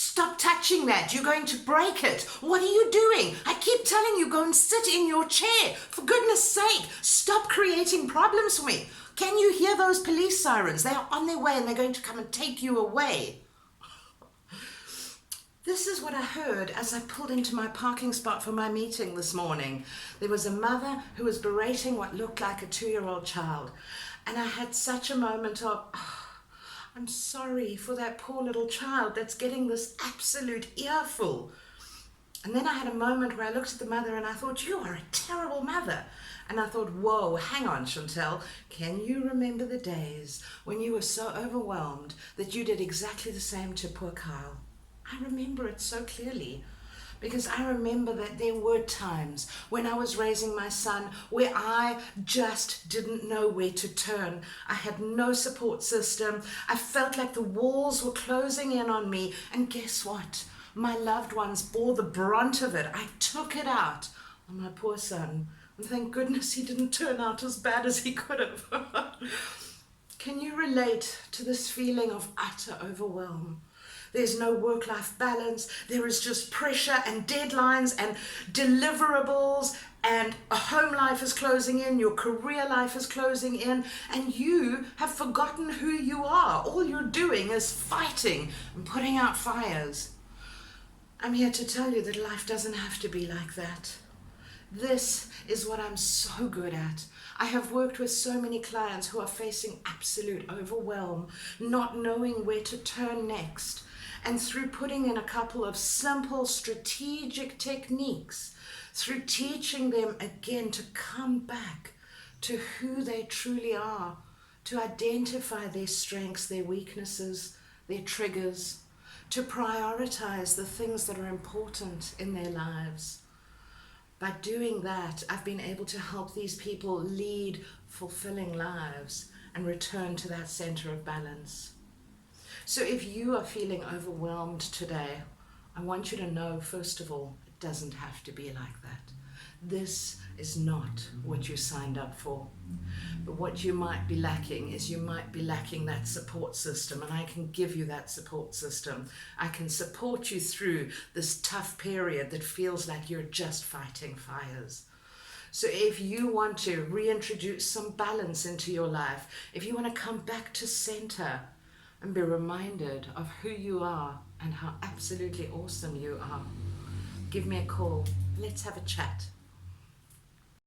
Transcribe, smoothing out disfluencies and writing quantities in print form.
Stop touching that. You're going to break it. What are you doing? I keep telling you, go and sit in your chair. For goodness sake, stop creating problems for me. Can you hear those police sirens? They are on their way and they're going to come and take you away. This is what I heard as I pulled into my parking spot for my meeting this morning. There was a mother who was berating what looked like a 2-year-old child. And I had such a moment of, I'm sorry for that poor little child that's getting this absolute earful. And then I had a moment where I looked at the mother and I thought, you are a terrible mother. And I thought, whoa, hang on, Chantel. Can you remember the days when you were so overwhelmed that you did exactly the same to poor Kyle? I remember it so clearly because I remember that there were times when I was raising my son where I just didn't know where to turn. I had no support system. I felt like the walls were closing in on me. And guess what? My loved ones bore the brunt of it. I took it out on my poor son. And thank goodness he didn't turn out as bad as he could have. Can you relate to this feeling of utter overwhelm? There's no work-life balance. There is just pressure and deadlines and deliverables, and a home life is closing in, your career life is closing in, and you have forgotten who you are. All you're doing is fighting and putting out fires. I'm here to tell you that life doesn't have to be like that. This is what I'm so good at. I have worked with so many clients who are facing absolute overwhelm, not knowing where to turn next. And through putting in a couple of simple strategic techniques, through teaching them again to come back to who they truly are, to identify their strengths, their weaknesses, their triggers, to prioritize the things that are important in their lives. By doing that, I've been able to help these people lead fulfilling lives and return to that center of balance. So if you are feeling overwhelmed today, I want you to know, first of all, it doesn't have to be like that. This is not what you signed up for. But what you might be lacking is you might be lacking that support system, and I can give you that support system. I can support you through this tough period that feels like you're just fighting fires. So if you want to reintroduce some balance into your life, if you want to come back to center and be reminded of who you are and how absolutely awesome you are, give me a call. Let's have a chat.